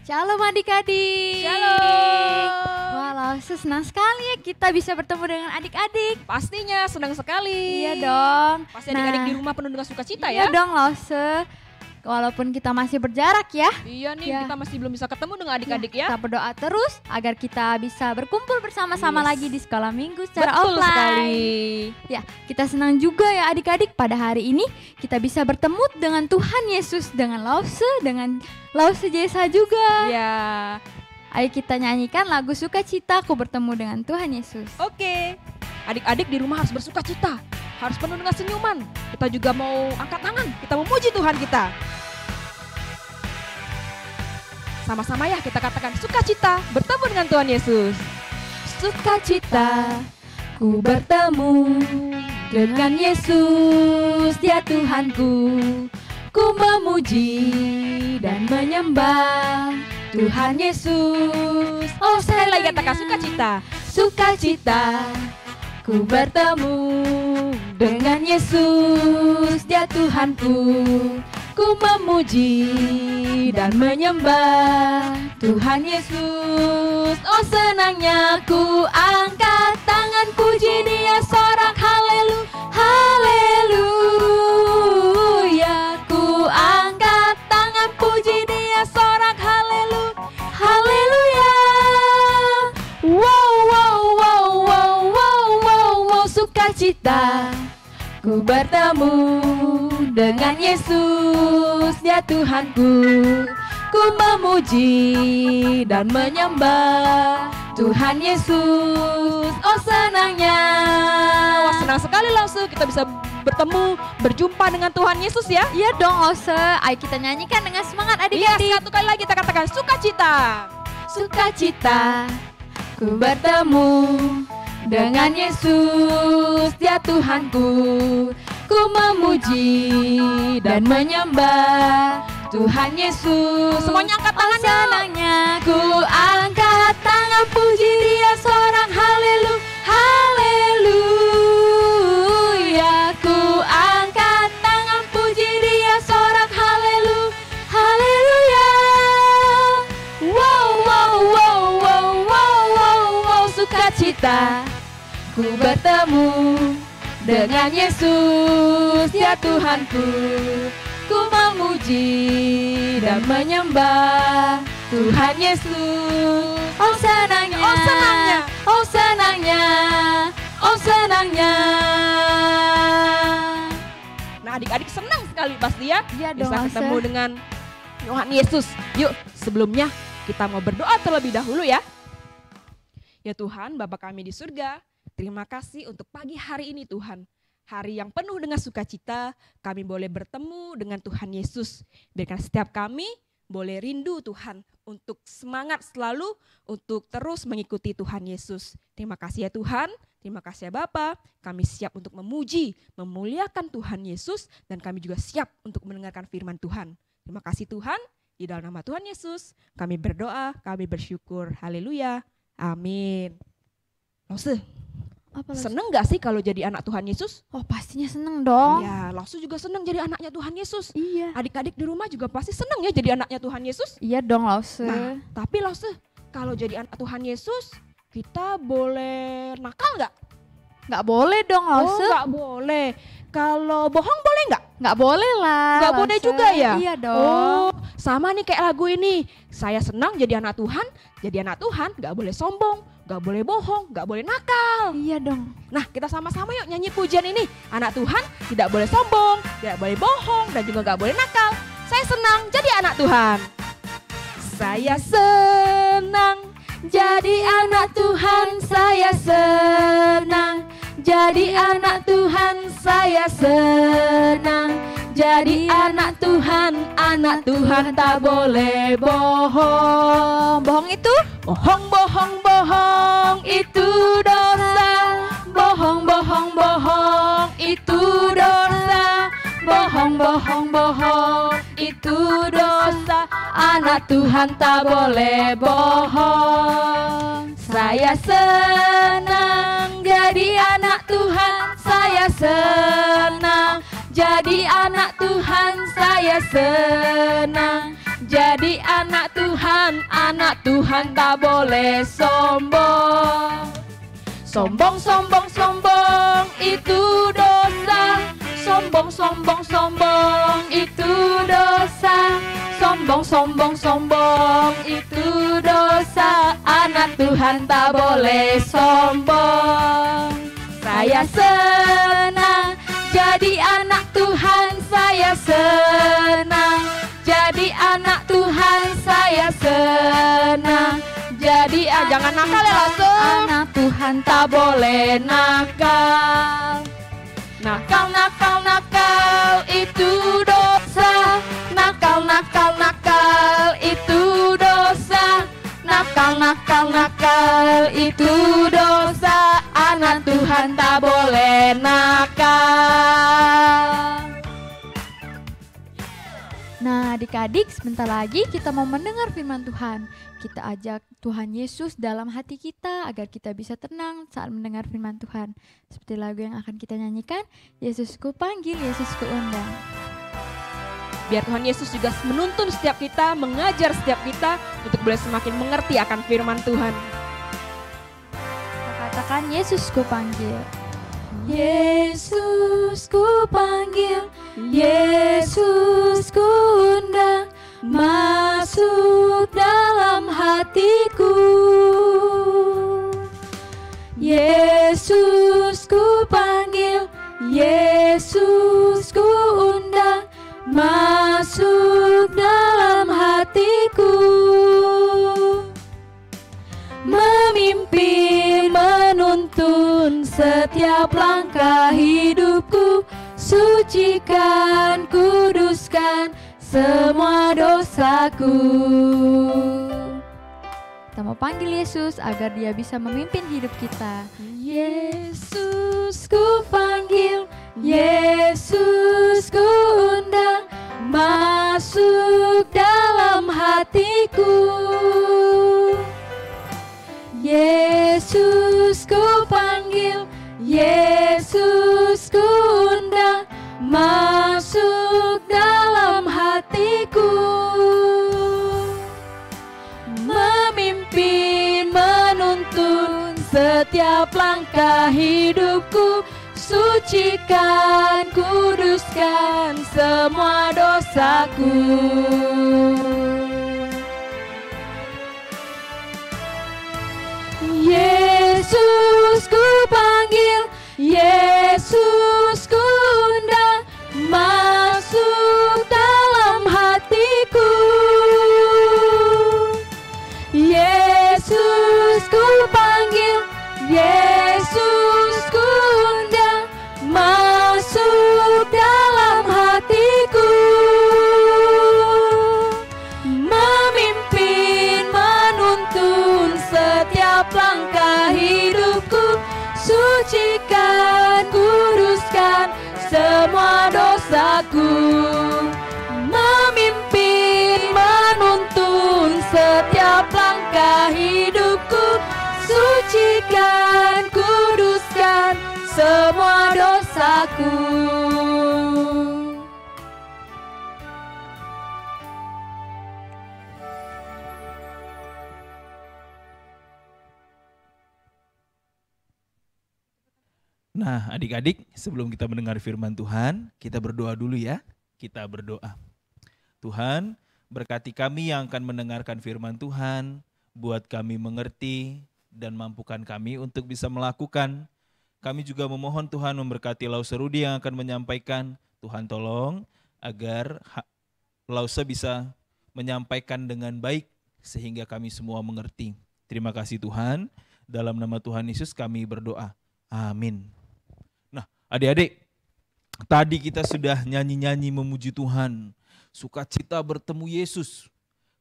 Shalom adik-adik. Shalom. Walau senang sekali ya kita bisa bertemu dengan adik-adik. Pastinya senang sekali. Iya dong. Pasti adik-adik di rumah penuh dengan sukacita iya ya. Iya dong Lause. Walaupun kita masih berjarak ya. Iya nih, Ya. kita masih belum bisa ketemu dengan adik-adik ya. Kita berdoa terus agar kita bisa berkumpul bersama-sama lagi di sekolah minggu secara Betul offline. sekali. Ya, kita senang juga ya adik-adik pada hari ini kita bisa bertemu dengan Tuhan Yesus, dengan Lause Jesa juga. Iya. Ayo kita nyanyikan lagu Sukacita Ku Bertemu Dengan Tuhan Yesus. Oke. Adik-adik di rumah harus bersukacita, harus penuh dengan senyuman. Kita juga mau angkat tangan, kita memuji Tuhan kita. Sama-sama ya kita katakan sukacita bertemu dengan Tuhan Yesus. Sukacita ku bertemu dengan Yesus, Dia Tuhanku. Ku memuji dan menyembah Tuhan Yesus. Oh, sekali lagi katakan sukacita. Sukacita ku bertemu dengan Yesus, Dia Tuhanku. Ku memuji dan menyembah Tuhan Yesus. Oh, senangnya ku angkat tangan puji Dia sorak haleluya. Ku angkat tangan puji Dia sorak haleluya. Wow, sukacita ku bertemu dengan Yesus, Dia Tuhanku. Ku memuji dan menyembah Tuhan Yesus. Oh, senangnya. Wah, senang sekali langsung kita bisa bertemu, berjumpa dengan Tuhan Yesus ya. Iya dong Lause, ayo kita nyanyikan dengan semangat Iya, adik-adik. satu kali lagi kita katakan sukacita. Sukacita ku bertemu dengan Yesus, Dia Tuhanku. Ku memuji dan menyembah Tuhan Yesus. Semuanya angkat tangan dong. Senangnya ku angkat tangan puji Dia sorak haleluya. Ku angkat tangan puji Dia sorak haleluya. Wow, sukacita ku bertemu dengan Yesus, Dia Tuhanku. Ku memuji dan menyembah Tuhan Yesus. Oh, senangnya, Oh, senangnya. oh, senangnya, oh, senangnya. Nah, adik-adik senang sekali pasti ya. Iya dong, Bisa ketemu Lause. dengan Tuhan Yesus. Yuk, sebelumnya kita mau berdoa terlebih dahulu ya. Ya Tuhan, Bapa kami di surga, terima kasih untuk pagi hari ini Tuhan. Hari yang penuh dengan sukacita, kami boleh bertemu dengan Tuhan Yesus. Biarkan setiap kami boleh rindu Tuhan untuk semangat selalu untuk terus mengikuti Tuhan Yesus. Terima kasih ya Tuhan, terima kasih ya Bapa. Kami siap untuk memuji, memuliakan Tuhan Yesus dan kami juga siap untuk mendengarkan firman Tuhan. Terima kasih Tuhan, di dalam nama Tuhan Yesus kami berdoa, kami bersyukur. Haleluya, amin. Lause, Apa, Lause? seneng gak sih kalau jadi anak Tuhan Yesus? Oh, pastinya seneng dong. Ya, Lause juga seneng jadi anaknya Tuhan Yesus. Iya. Adik-adik di rumah juga pasti seneng ya jadi anaknya Tuhan Yesus. Iya dong Lause. Nah, tapi Lause, kalau jadi anak Tuhan Yesus, kita boleh nakal gak? Nggak boleh dong Oh, Lause. gak boleh. Kalau bohong boleh gak? Nggak boleh lah. Gak boleh Lause. juga ya? Iya dong. Oh, sama nih kayak lagu ini. Saya senang jadi anak Tuhan. Jadi anak Tuhan gak boleh sombong, gak boleh bohong, gak boleh nakal. Iya dong. Nah, kita sama-sama yuk nyanyi pujian ini. Anak Tuhan tidak boleh sombong, tidak boleh bohong, dan juga gak boleh nakal. Saya senang jadi anak Tuhan. Saya senang Jadi anak Tuhan, saya senang. Jadi anak Tuhan, saya senang. Jadi anak Tuhan tak boleh bohong. Bohong itu? bohong, bohong, bohong. Itu dosa. Bohong, bohong, bohong. Itu dosa. Bohong, bohong, bohong. Itu dosa. Anak Tuhan tak boleh bohong. Saya senang jadi anak Tuhan, saya senang. Jadi anak Tuhan, saya senang. Jadi anak Tuhan tak boleh sombong. Sombong, sombong, sombong, itu dosa. Sombong, sombong, sombong, itu dosa. Sombong, sombong, sombong, itu dosa. Anak Tuhan tak boleh sombong. Saya senang jadi anak Tuhan, saya senang. Jadi anak Tuhan, saya senang. Jadi jangan nakal ya langsung. Anak Tuhan Tak boleh nakal. Nakal, nakal, nakal, itu dosa. Nakal, nakal, nakal, itu dosa. Nakal, nakal, nakal, itu dosa. Anak Tuhan tak boleh nakal. Nah, adik-adik, sebentar lagi kita mau mendengar firman Tuhan. Kita ajak Tuhan Yesus dalam hati kita agar kita bisa tenang saat mendengar firman Tuhan. Seperti lagu yang akan kita nyanyikan, Yesusku panggil, Yesusku undang. Biar Tuhan Yesus juga menuntun setiap kita, mengajar setiap kita untuk boleh semakin mengerti akan firman Tuhan. Kita katakan, Yesusku panggil. Yesusku panggil, Yesusku undang, masuk dalam hatiku. Yesusku panggil, Yesusku undang, masuk dalam hatiku. Memimpin, menuntun setiap langkah hidupku, sucikan, kuduskan semua dosaku. Kita mau panggil Yesus agar dia bisa memimpin hidup kita. Yesusku panggil, Yesusku undang, masuk dalam hatiku. Yesusku panggil, Yesusku undang, masuk dalam hatiku. Memimpin, menuntun setiap langkah hidupku, sucikan, kuduskan semua dosaku. Yesusku panggil, Yesusku undang, masuk dalam hatiku. Yesusku panggil, Yesusku undang, masuk dalam hatiku. Memimpin, menuntun setiap langkah hidupku, sucikan, kuduskan semua dosaku. Memimpin, menuntun setiap langkah hidupku, sucikan, kuduskan semua dosaku. Nah, adik-adik, sebelum kita mendengar firman Tuhan, kita berdoa dulu ya. Kita berdoa. Tuhan, berkati kami yang akan mendengarkan firman Tuhan, buat kami mengerti dan mampukan kami untuk bisa melakukan. Kami juga memohon Tuhan memberkati Lause Rudi yang akan menyampaikan. Tuhan tolong agar Lause bisa menyampaikan dengan baik sehingga kami semua mengerti. Terima kasih Tuhan. Dalam nama Tuhan Yesus kami berdoa. Amin. Nah, adik-adik, tadi kita sudah nyanyi-nyanyi memuji Tuhan. Sukacita bertemu Yesus.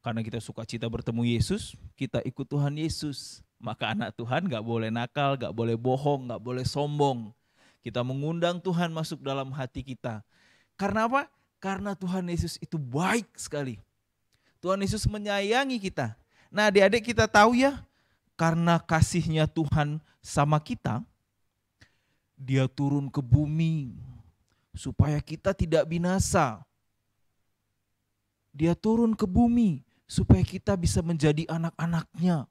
Karena kita sukacita bertemu Yesus, kita ikut Tuhan Yesus. Maka anak Tuhan gak boleh nakal, gak boleh bohong, gak boleh sombong. Kita mengundang Tuhan masuk dalam hati kita. Karena apa? Karena Tuhan Yesus itu baik sekali. Tuhan Yesus menyayangi kita. Nah, adik-adik, kita tahu ya, karena kasihnya Tuhan sama kita, Dia turun ke bumi supaya kita tidak binasa. Dia turun ke bumi supaya kita bisa menjadi anak-anaknya.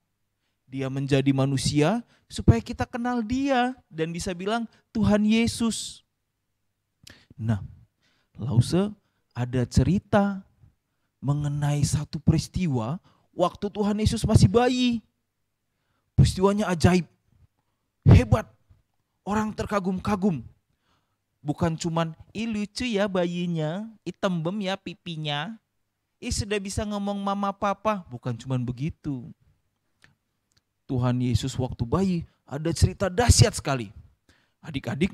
Dia menjadi manusia supaya kita kenal dia dan bisa bilang Tuhan Yesus. Nah, Lause ada cerita mengenai satu peristiwa waktu Tuhan Yesus masih bayi. Peristiwanya ajaib, hebat, orang terkagum-kagum. Bukan cuman, lucu ya bayinya, tembem ya pipinya, sudah bisa ngomong mama papa. Bukan cuman begitu. Tuhan Yesus waktu bayi ada cerita dahsyat sekali. Adik-adik,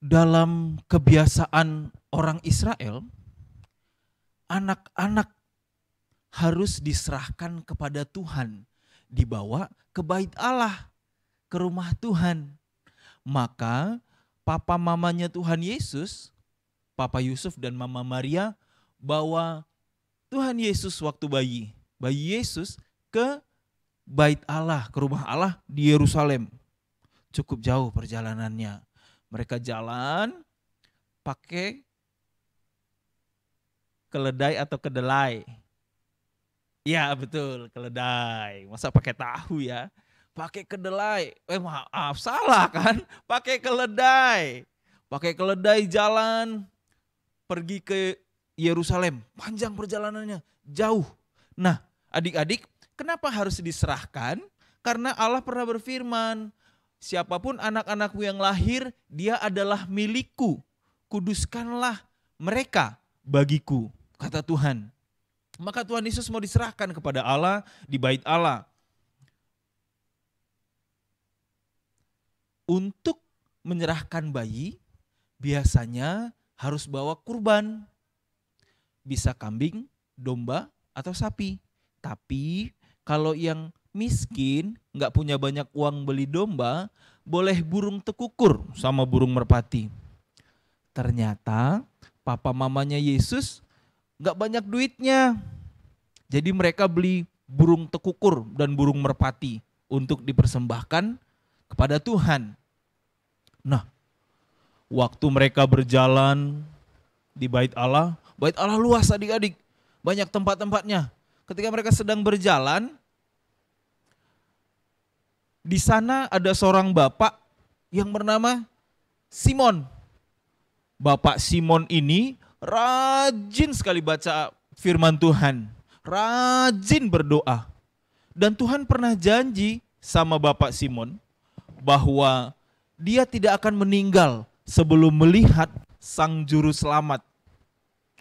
dalam kebiasaan orang Israel, anak-anak harus diserahkan kepada Tuhan, dibawa ke bait Allah, ke rumah Tuhan. Maka papa mamanya Tuhan Yesus, Papa Yusuf dan Mama Maria, bawa Tuhan Yesus waktu bayi Yesus ke bait Allah, ke rumah Allah di Yerusalem. Cukup jauh perjalanannya. Mereka jalan pakai keledai atau kedelai. Ya betul, keledai. Masa pakai tahu ya? Pakai kedelai. Maaf, salah kan? Pakai keledai. Pakai keledai jalan pergi ke Yerusalem. Panjang perjalanannya, jauh. Nah, adik-adik, kenapa harus diserahkan? Karena Allah pernah berfirman, siapapun anak-anakmu yang lahir, dia adalah milikku. Kuduskanlah mereka bagiku, kata Tuhan. Maka Tuhan Yesus mau diserahkan kepada Allah di bait Allah. Untuk menyerahkan bayi, biasanya harus bawa kurban. Bisa kambing, domba, atau sapi. Tapi kalau yang miskin, nggak punya banyak uang beli domba, boleh burung tekukur sama burung merpati. Ternyata papa mamanya Yesus nggak banyak duitnya. Jadi mereka beli burung tekukur dan burung merpati untuk dipersembahkan kepada Tuhan. Nah, waktu mereka berjalan di bait Allah luas adik-adik, banyak tempat-tempatnya. Ketika mereka sedang berjalan, di sana ada seorang bapak yang bernama Simon. Bapak Simon ini rajin sekali baca firman Tuhan, rajin berdoa. Dan Tuhan pernah janji sama Bapak Simon bahwa dia tidak akan meninggal sebelum melihat Sang Juru Selamat.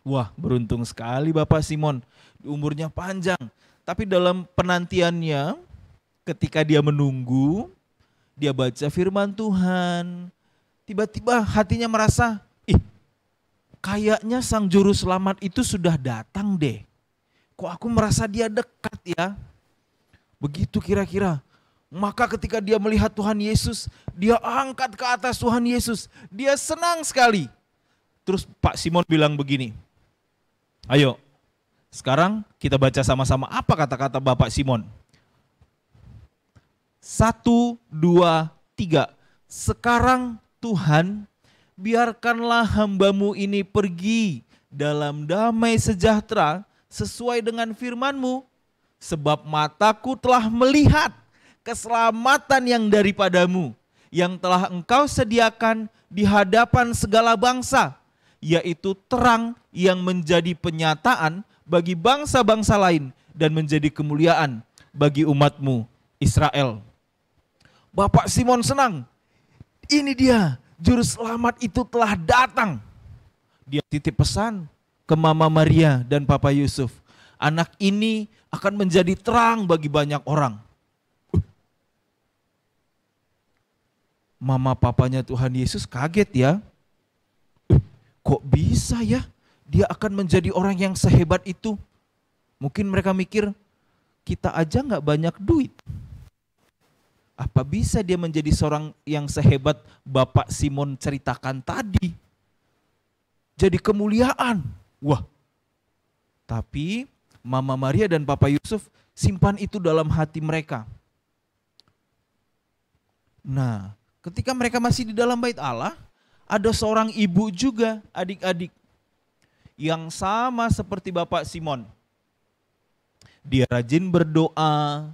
Wah, beruntung sekali Bapak Simon, umurnya panjang. Tapi dalam penantiannya, ketika dia menunggu, dia baca firman Tuhan, tiba-tiba hatinya merasa, kayaknya Sang Juru Selamat itu sudah datang deh. Kok aku merasa dia dekat ya? Begitu kira-kira. Maka ketika dia melihat Tuhan Yesus, dia angkat ke atas Tuhan Yesus. Dia senang sekali. Terus Pak Simon bilang begini, ayo sekarang kita baca sama-sama apa kata-kata Bapak Simon. 1, 2, 3. Sekarang Tuhan, biarkanlah hambamu ini pergi dalam damai sejahtera sesuai dengan firman-Mu. Sebab mataku telah melihat keselamatan yang daripadamu, yang telah Engkau sediakan di hadapan segala bangsa, yaitu terang yang menjadi penyataan bagi bangsa-bangsa lain dan menjadi kemuliaan bagi umat-Mu Israel. Bapak Simon senang. Ini dia, Juru Selamat itu telah datang. Dia titip pesan ke Mama Maria dan Papa Yusuf. Anak ini akan menjadi terang bagi banyak orang. Mama papanya Tuhan Yesus kaget ya. Kok bisa ya dia akan menjadi orang yang sehebat itu? Mungkin mereka mikir, kita aja gak banyak duit. Apa bisa dia menjadi seorang yang sehebat Bapak Simon ceritakan tadi? Jadi kemuliaan. Wah. Tapi Mama Maria dan Papa Yusuf simpan itu dalam hati mereka. Nah, ketika mereka masih di dalam bait Allah, ada seorang ibu juga, adik-adik. yang sama seperti Bapak Simon. Dia rajin berdoa,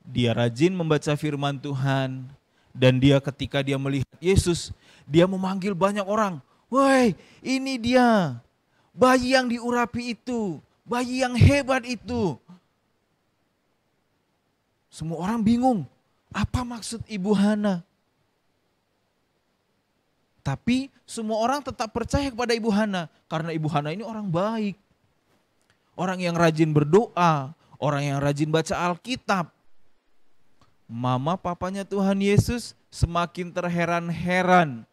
dia rajin membaca firman Tuhan, dan dia ketika dia melihat Yesus, dia memanggil banyak orang. Woi, ini dia, bayi yang diurapi itu, bayi yang hebat itu. Semua orang bingung, apa maksud Ibu Hana? Tapi semua orang tetap percaya kepada Ibu Hana, karena Ibu Hana ini orang baik. Orang yang rajin berdoa, orang yang rajin baca Alkitab. Mama papanya Tuhan Yesus semakin terheran-heran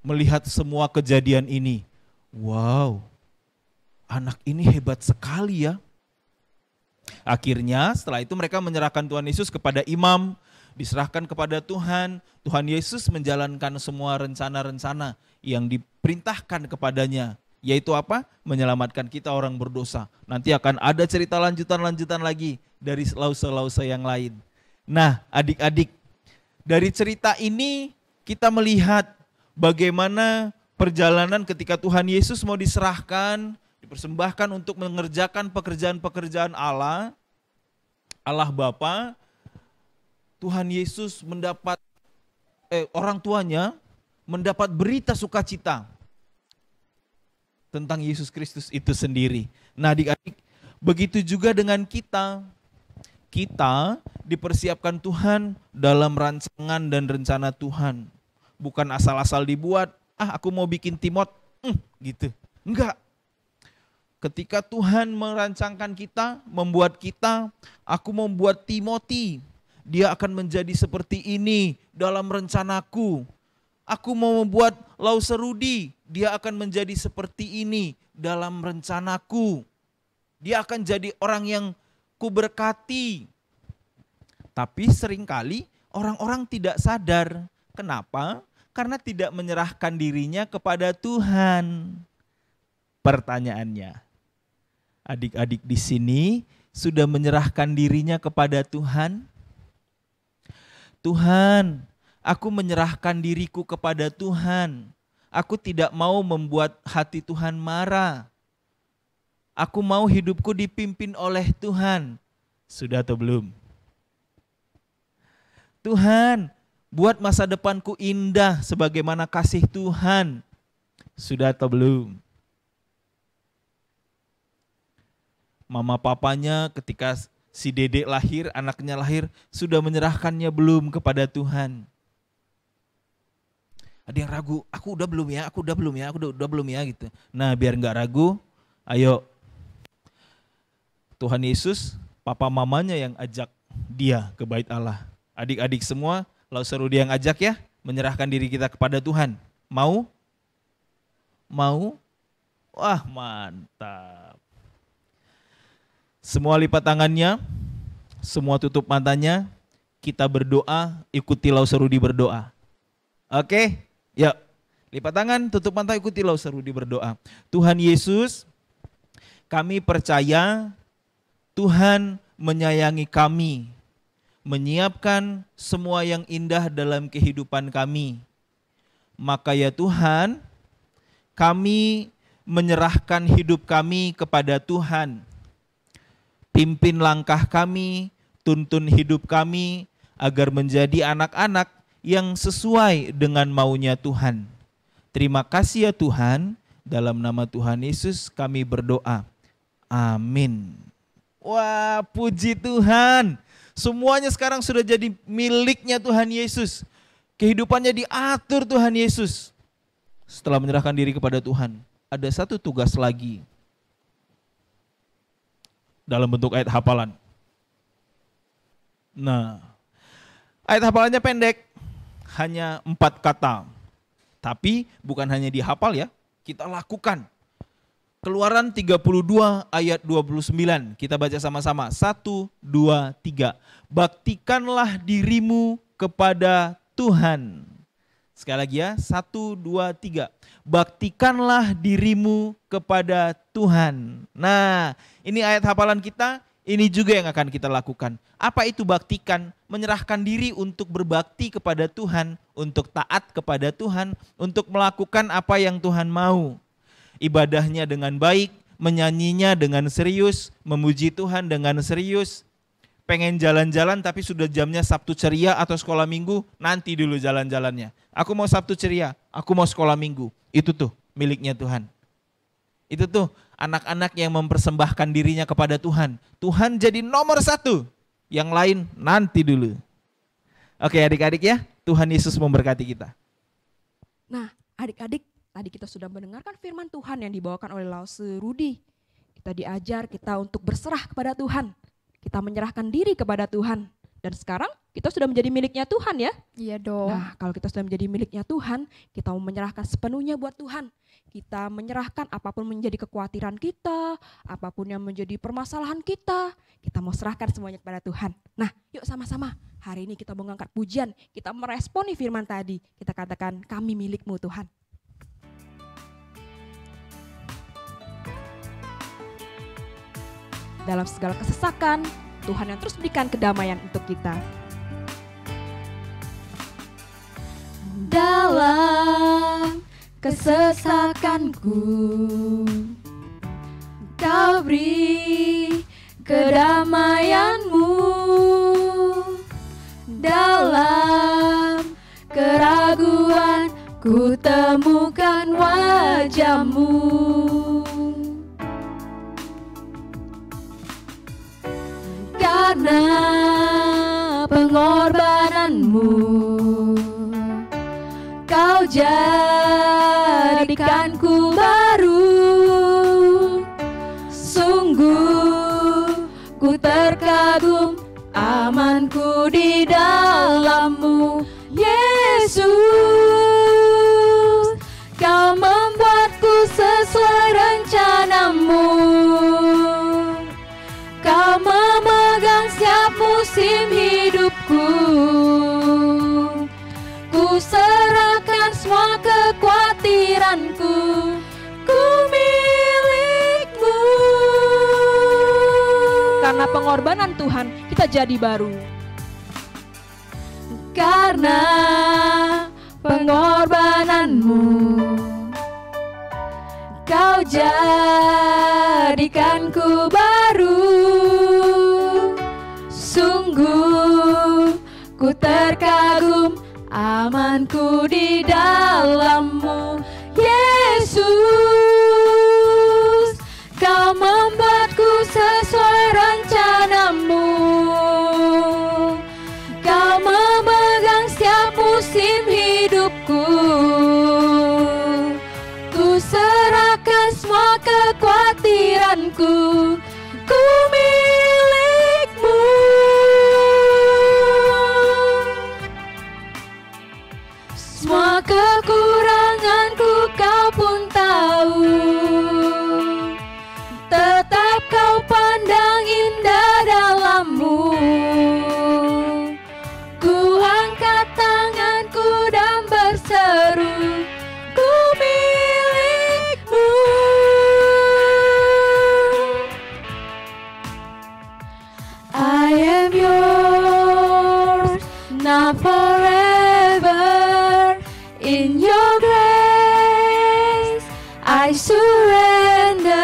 melihat semua kejadian ini. Wow, anak ini hebat sekali ya. Akhirnya setelah itu mereka menyerahkan Tuhan Yesus kepada imam, diserahkan kepada Tuhan. Tuhan Yesus menjalankan semua rencana-rencana yang diperintahkan kepadanya. Yaitu apa? Menyelamatkan kita orang berdosa. Nanti akan ada cerita lanjutan-lanjutan lagi dari lause-lause yang lain. Nah, adik-adik, dari cerita ini kita melihat bagaimana perjalanan ketika Tuhan Yesus mau diserahkan, dipersembahkan untuk mengerjakan pekerjaan-pekerjaan Allah Bapa. Tuhan Yesus mendapat orang tuanya mendapat berita sukacita tentang Yesus Kristus itu sendiri. Nah, adik-adik, begitu juga dengan kita. Kita dipersiapkan Tuhan dalam rancangan dan rencana Tuhan. Bukan asal-asal dibuat, aku mau bikin Timot, gitu. Enggak. Ketika Tuhan merancangkan kita, membuat kita, aku membuat Timoti. Dia akan menjadi seperti ini dalam rencanaku. Aku mau membuat Lause Rudi, dia akan menjadi seperti ini dalam rencanaku. Dia akan jadi orang yang kuberkati. Tapi seringkali orang-orang tidak sadar. Kenapa? Karena tidak menyerahkan dirinya kepada Tuhan. Pertanyaannya, adik-adik di sini sudah menyerahkan dirinya kepada Tuhan? Tuhan, aku menyerahkan diriku kepada Tuhan. Aku tidak mau membuat hati Tuhan marah. Aku mau hidupku dipimpin oleh Tuhan. Sudah atau belum? Tuhan, buat masa depanku indah sebagaimana kasih Tuhan. Sudah atau belum? Mama papanya ketika si dedek lahir, anaknya lahir, sudah menyerahkannya belum kepada Tuhan? Ada yang ragu, aku udah belum ya, aku udah belum ya gitu. Nah, biar enggak ragu, ayo Tuhan Yesus, papa mamanya yang ajak dia ke bait Allah. Adik-adik semua, Lause Rudi yang ajak ya, menyerahkan diri kita kepada Tuhan. Mau? Mau? Wah, mantap. Semua lipat tangannya, semua tutup matanya, kita berdoa, ikuti Lause Rudi berdoa. Oke? Yuk, lipat tangan, tutup mata, ikuti Lause Rudi berdoa. Tuhan Yesus, kami percaya Tuhan menyayangi kami, menyiapkan semua yang indah dalam kehidupan kami. Maka ya Tuhan, kami menyerahkan hidup kami kepada Tuhan. Pimpin langkah kami, tuntun hidup kami, agar menjadi anak-anak yang sesuai dengan maunya Tuhan. Terima kasih ya Tuhan, dalam nama Tuhan Yesus kami berdoa. Amin. Wah, puji Tuhan. Semuanya sekarang sudah jadi miliknya Tuhan Yesus. Kehidupannya diatur Tuhan Yesus. Setelah menyerahkan diri kepada Tuhan, ada satu tugas lagi. Dalam bentuk ayat hafalan. Nah, ayat hafalannya pendek. Hanya 4 kata. Tapi bukan hanya dihafal ya, kita lakukan. Keluaran 32 ayat 29. Kita baca sama-sama. 1, 2, 3. Baktikanlah dirimu kepada Tuhan. Sekali lagi ya. 1, 2, 3. Baktikanlah dirimu kepada Tuhan. Nah, ini ayat hafalan kita. Ini juga yang akan kita lakukan. Apa itu baktikan? Menyerahkan diri untuk berbakti kepada Tuhan, untuk taat kepada Tuhan, untuk melakukan apa yang Tuhan mau. ibadahnya dengan baik, menyanyinya dengan serius, memuji Tuhan dengan serius. Pengen jalan-jalan tapi sudah jamnya Sabtu ceria atau sekolah minggu, nanti dulu jalan-jalannya. Aku mau Sabtu ceria, aku mau sekolah minggu. Itu tuh miliknya Tuhan. Itu tuh anak-anak yang mempersembahkan dirinya kepada Tuhan. Tuhan jadi nomor satu, yang lain nanti dulu. Oke adik-adik ya, Tuhan Yesus memberkati kita. Nah adik-adik, tadi kita sudah mendengarkan firman Tuhan yang dibawakan oleh Lause Rudi. Kita diajar kita untuk berserah kepada Tuhan. Kita menyerahkan diri kepada Tuhan. Dan sekarang kita sudah menjadi miliknya Tuhan ya. Iya dong. Nah kalau kita sudah menjadi miliknya Tuhan, kita mau menyerahkan sepenuhnya buat Tuhan. Kita menyerahkan apapun menjadi kekhawatiran kita, apapun yang menjadi permasalahan kita mau serahkan semuanya kepada Tuhan. Nah yuk sama-sama, hari ini kita mengangkat pujian, kita meresponi firman tadi. Kita katakan, kami milikmu Tuhan. Dalam segala kesesakan, Tuhan yang terus berikan kedamaian untuk kita. Dalam kesesakanku, Kau beri kedamaianmu. Dalam keraguan, ku temukan wajah-Mu. Karena pengorbananmu, Kau jadikanku baru. Sungguh ku terkagum, amanku di dalam-Mu. Yesus, Kau membuatku sesuai rencana-Mu. Kau memegang setiap musim hidupku. Ku serahkan semua kekhawatiranku. Ku milik-Mu. Karena pengorbanan Tuhan, kita jadi baru. Karena pengorbanan-Mu, Kau jadikanku baru. Sungguh ku terkagum, amanku di dalam-Mu. Yesus, Kau membuatku sesuai rencana-Mu. Kau memegang setiap musim hidupku. Ku serahkan semua kekhawatiranku. Ku milik-Mu. Semua kekuranganku Kau pun tahu. Tetap Kau pandang indah dalam-Mu. Ku angkat tanganku dan berseru, ku milik-Mu. I am yours, now forever. In your grace I surrender.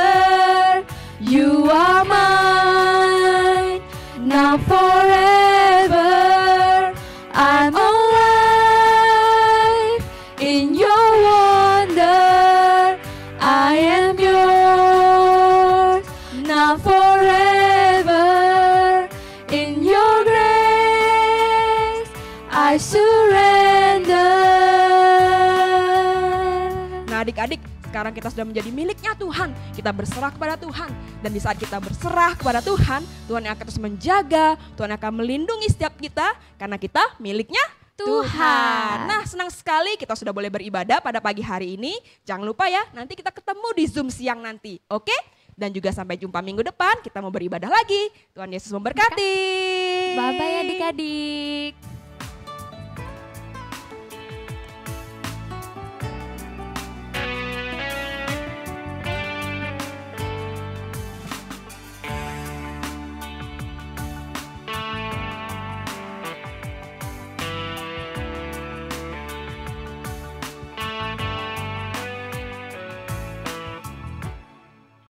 You are mine, now forever. I'm alive in your wonder. I am yours, now forever. In your grace I surrender. Nah adik-adik, sekarang kita sudah menjadi miliknya Tuhan. Kita berserah kepada Tuhan. Dan di saat kita berserah kepada Tuhan, Tuhan yang akan terus menjaga, Tuhan akan melindungi setiap kita. Karena kita miliknya Tuhan. Nah senang sekali kita sudah boleh beribadah pada pagi hari ini. Jangan lupa ya, nanti kita ketemu di Zoom siang nanti. Oke? Dan juga sampai jumpa minggu depan, kita mau beribadah lagi. Tuhan Yesus memberkati. Bye-bye adik-adik.